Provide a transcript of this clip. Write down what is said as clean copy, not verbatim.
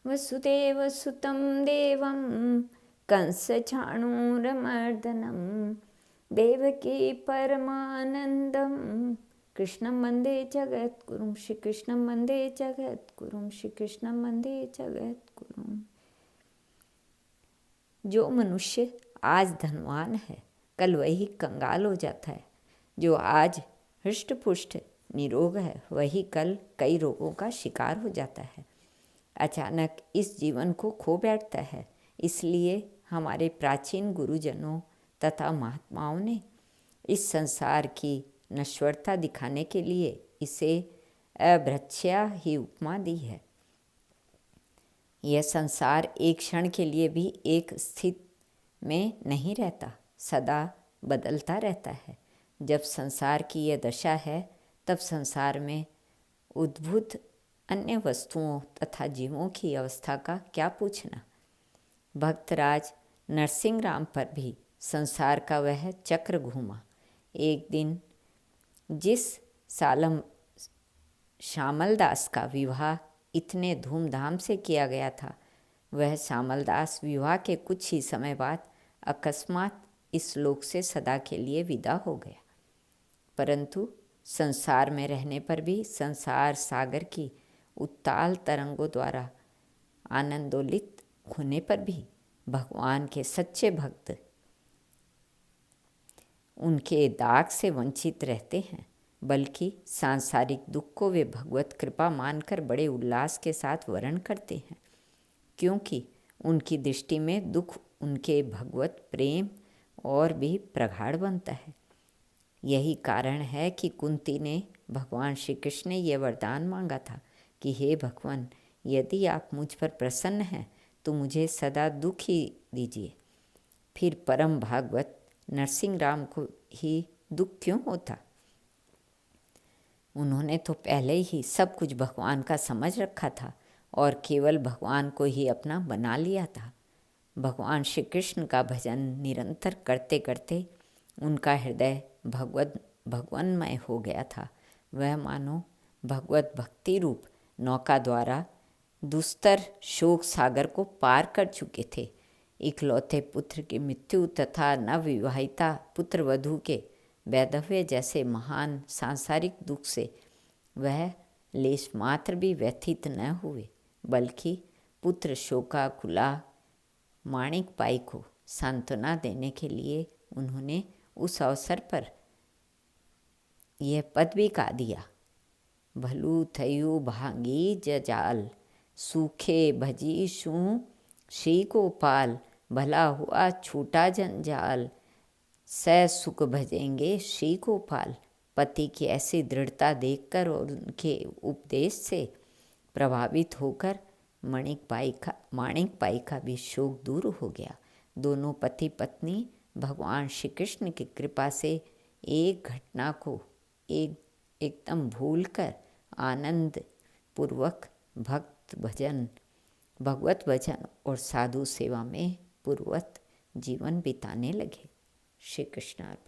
वसुदेवसुतं देवं कंसचाणूरमर्दनं देवकी परमानन्दं कृष्णं वन्दे जगद्गुरुं। श्रीकृष्णं वन्दे जगद्गुरुं। श्रीकृष्णं वन्दे जगद्गुरुं। जो मनुष्य आज धनवान है कल वही कंगाल हो जाता है। जो आज हृष्ट पुष्ट निरोग है वही कल कई रोगों का शिकार हो जाता है। अचानक इस जीवन को खो बैठता है। इसलिए हमारे प्राचीन गुरुजनों तथा महात्माओं ने इस संसार की नश्वरता दिखाने के लिए इसे अभ्रच्छया ही उपमा दी है। यह संसार एक क्षण के लिए भी एक स्थिति में नहीं रहता, सदा बदलता रहता है। जब संसार की यह दशा है तब संसार में उद्भूत अन्य वस्तुओं तथा जीवों की अवस्था का क्या पूछना। भक्तराज नरसिंह राम पर भी संसार का वह चक्र घूमा। एक दिन जिस सालम श्यामल दास का विवाह इतने धूमधाम से किया गया था, वह श्यामल दास विवाह के कुछ ही समय बाद अकस्मात इस लोक से सदा के लिए विदा हो गया। परंतु संसार में रहने पर भी, संसार सागर की उत्ताल तरंगों द्वारा आनंदोलित होने पर भी भगवान के सच्चे भक्त उनके दाग से वंचित रहते हैं, बल्कि सांसारिक दुख को वे भगवत कृपा मानकर बड़े उल्लास के साथ वर्ण करते हैं, क्योंकि उनकी दृष्टि में दुख उनके भगवत प्रेम और भी प्रगाढ़ बनता है। यही कारण है कि कुंती ने भगवान श्री कृष्ण ने यह वरदान मांगा था कि हे भगवान, यदि आप मुझ पर प्रसन्न हैं तो मुझे सदा दुख ही दीजिए। फिर परम भागवत नरसिंह राम को ही दुख क्यों होता? उन्होंने तो पहले ही सब कुछ भगवान का समझ रखा था और केवल भगवान को ही अपना बना लिया था। भगवान श्री कृष्ण का भजन निरंतर करते करते उनका हृदय भगवन्मय हो गया था। वह मानो भगवत भक्ति रूप नौका द्वारा दुस्तर शोक सागर को पार कर चुके थे। इकलौते पुत्र की मृत्यु तथा नवविवाहिता पुत्र वधू के वैधव्य जैसे महान सांसारिक दुख से वह लेश मात्र भी व्यथित न हुए, बल्कि पुत्र शोकाकुला माणिक बाई को सांत्वना देने के लिए उन्होंने उस अवसर पर यह पद भी गा दिया। भलू थयु भांगी जजाल, सूखे भजी शू श्री गोपाल, भला हुआ छूटा जंजाल, स सुख भजेंगे श्री गोपाल। पति की ऐसी दृढ़ता देखकर और उनके उपदेश से प्रभावित होकर माणिक बाई का भी शोक दूर हो गया। दोनों पति पत्नी भगवान श्री कृष्ण की कृपा से एक घटना को एकदम भूलकर आनंद पूर्वक भगवत भजन और साधु सेवा में पूर्वत जीवन बिताने लगे। श्री कृष्ण अर्पण।